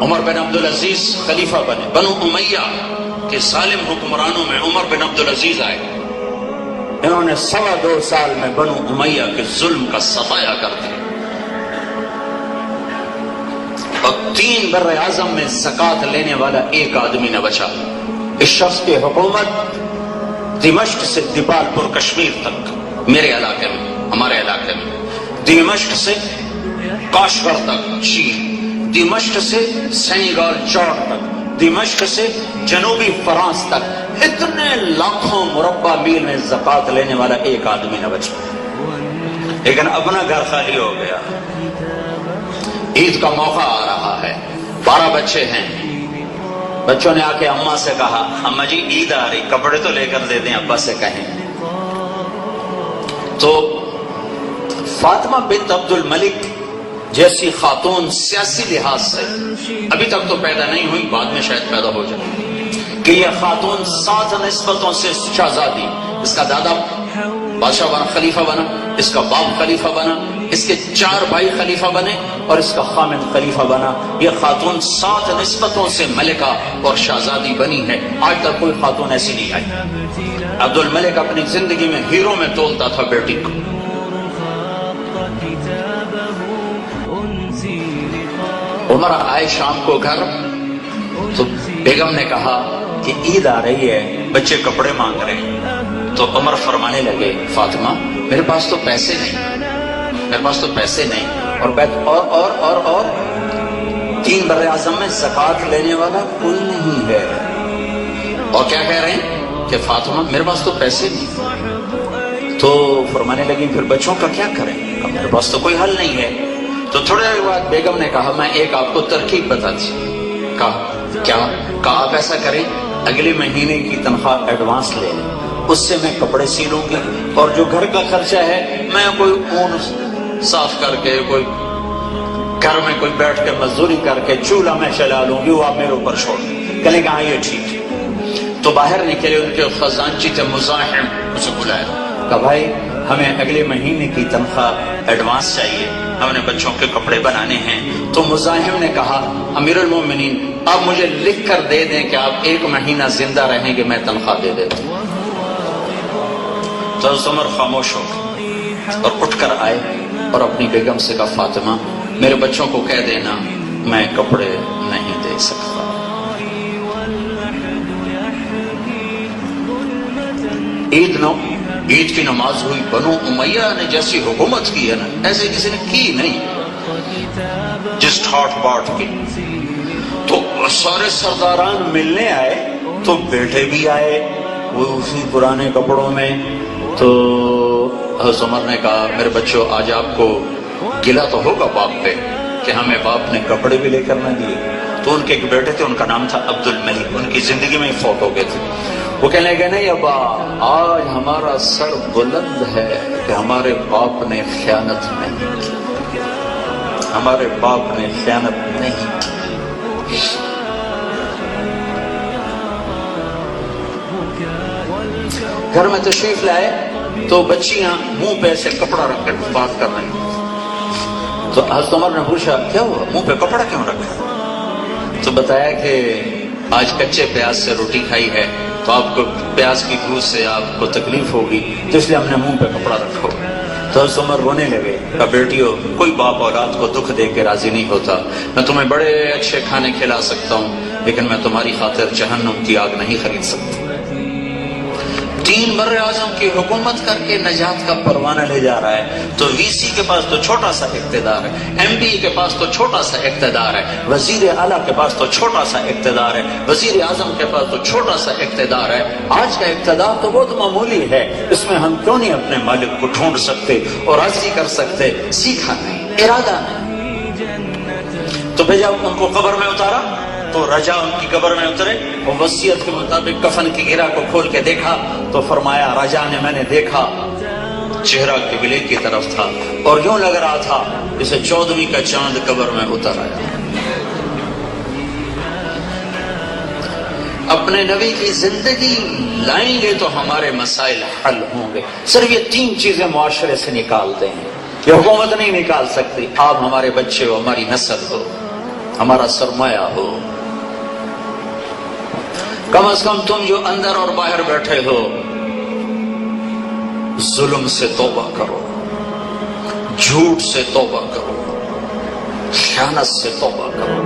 عمر بن عبدالعزیز خلیفہ بنے، بنو امیہ کے ظالم حکمرانوں میں عمر بن عبدالعزیز آئے، انہوں نے 2.25 سال میں بنو امیہ کے ظلم کا صفایا کر دیا، اور 3 بر اعظم میں زکوٰۃ لینے والا ایک آدمی نہ بچا۔ اس شخص کی حکومت دمشق سے دیپال پور کشمیر تک، میرے علاقے میں، ہمارے علاقے میں، دمشق سے کاشغر تک چین، دمشق سے سینیگال چوڑ تک، دمشق سے جنوبی فرانس تک، اتنے لاکھوں مربع میل میں زکوٰۃ لینے والا ایک آدمی نہ بچا، لیکن اپنا گھر خالی ہو گیا۔ عید کا موقع آ رہا ہے، 12 بچے ہیں، بچوں نے آ کے اماں سے کہا اماں جی عید آ رہی، کپڑے تو لے کر دے دیں، ابا سے کہیں۔ تو فاطمہ بنت عبد الملک جیسی خاتون سیاسی لحاظ سے ابھی تک تو پیدا نہیں ہوئی، بعد میں شاید پیدا ہو جائے، کہ یہ خاتون 7 نسبتوں سے شہزادی، اس کا دادا بادشاہ بنا، خلیفہ بنا، اس کا باپ خلیفہ بنا، اس کے 4 بھائی خلیفہ بنے، اور اس کا خامد خلیفہ بنا۔ یہ خاتون 7 نسبتوں سے ملکہ اور شہزادی بنی ہے، آج تک کوئی خاتون ایسی نہیں آئی۔ عبد الملک اپنی زندگی میں ہیرو میں تولتا تھا بیٹی کو۔ عمر آئے شام کو گھر، تو بیگم نے کہا کہ عید آ رہی ہے، بچے کپڑے مانگ رہے ہیں۔ تو عمر فرمانے لگے فاطمہ میرے پاس تو پیسے نہیں، میرے پاس تو پیسے نہیں، اور 3 بر اعظم میں زکوٰۃ لینے والا کوئی نہیں ہے، اور کیا کہہ رہے ہیں کہ فاطمہ میرے پاس تو پیسے نہیں۔ تو فرمانے لگی پھر بچوں کا کیا کریں، میرے پاس تو کوئی حل نہیں ہے۔ تو تھوڑے دیر بعد بیگم نے کہا میں ایک آپ کو ترکیب بتاتی، کہا آپ ایسا کریں اگلے مہینے کی تنخواہ ایڈوانس لے لیں، اس سے میں کپڑے سی لوں گی، اور جو گھر کا خرچہ ہے میں کوئی اون صاف کر کے، کوئی گھر میں کوئی بیٹھ کے مزدوری کر کے چولہا میں چلا لوں گی، وہ آپ میرے اوپر چھوڑ دیں۔ کہنے کہا یہ ٹھیک ہے۔ تو باہر نکلے، ان کے خزانچی تھے مزاحم، اسے بلایا، کہا بھائی ہمیں اگلے مہینے کی تنخواہ ایڈوانس چاہیے، ہم نے بچوں کے کپڑے بنانے ہیں۔ تو مزاحم نے کہا امیر المومنین آپ مجھے لکھ کر دے دیں کہ آپ 1 مہینہ زندہ رہیں گے، میں تنخواہ دے دیتا ہوں۔ تو عمر خاموش ہو گئے اور اٹھ کر آئے اور اپنی بیگم سے کہا فاطمہ میرے بچوں کو کہہ دینا میں کپڑے نہیں دے سکتا۔ عید کی نماز ہوئی، بنو امیہ نے جیسی حکومت کی ہے نا ایسے کسی نے کی نہیں، جس ٹھاٹ باٹ کی۔ تو سارے سرداران ملنے آئے، تو بیٹے بھی آئے وہ اسی پرانے کپڑوں میں۔ تو حضرت عمر نے کہا میرے بچوں آج آپ کو گلہ تو ہوگا باپ پہ کہ ہمیں باپ نے کپڑے بھی لے کر نہ دیے۔ تو ان کے ایک بیٹے تھے، ان کا نام تھا عبد الملک، ان کی زندگی میں ہی فوت ہو گئے تھے۔ وہ کہنے لگے نہیں ابا آج ہمارا سر بلند ہے کہ ہمارے باپ نے خیانت نہیں کی، ہمارے باپ نے خیانت نہیں کی۔ گھر میں تشریف لائے تو بچیاں منہ پہ ایسے کپڑا رکھ کر بات کر رہی، تو حضرت عمر نے پوچھا کیا ہوا، منہ پہ کپڑا کیوں رکھا؟ تو بتایا کہ آج کچے پیاز سے روٹی کھائی ہے تو آپ کو پیاز کی بو سے آپ کو تکلیف ہوگی، تو اس لیے ہم نے منہ پہ کپڑا رکھو۔ تو حضرت عمر رونے لگے، کہا بیٹیو کوئی باپ اولاد کو دکھ دے کے راضی نہیں ہوتا، میں تمہیں بڑے اچھے کھانے کھلا سکتا ہوں لیکن میں تمہاری خاطر جہنم کی آگ نہیں خرید سکتا۔ 3 بر اعظم کی حکومت کر کے نجات کا پروانہ لے جا رہا ہے، تو وی سی کے پاس تو چھوٹا سا اقتدار ہے، ایم پی کے پاس تو چھوٹا سا اقتدار ہے، وزیر اعلیٰ کے پاس تو چھوٹا سا اقتدار ہے، وزیر اعظم کے پاس تو چھوٹا سا اقتدار ہے۔ آج کا اقتدار تو بہت معمولی ہے، اس میں ہم کیوں نہیں اپنے مالک کو ڈھونڈ سکتے اور راضی کر سکتے؟ سیکھا نہیں، ارادہ نہیں۔ تو بھیجا ان کو قبر میں اتارا، تو رجا ان کی قبر میں اترے، وہ وصیت کے مطابق کفن کی گرہ کو کھول کے دیکھا تو فرمایا رجا نے میں نے دیکھا چہرہ قبلے کی طرف تھا اور یوں لگ رہا تھا جسے 14ویں کا چاند قبر میں اتر آیا۔ اپنے نبی کی زندگی لائیں گے تو ہمارے مسائل حل ہوں گے۔ صرف یہ 3 چیزیں معاشرے سے نکال دیں، یہ حکومت نہیں نکال سکتی. آپ ہمارے بچے ہو, ہماری نسل ہو, ہمارا سرمایہ ہو. کم از کم تم جو اندر اور باہر بیٹھے ہو, ظلم سے توبہ کرو, جھوٹ سے توبہ کرو, خیانت سے توبہ کرو.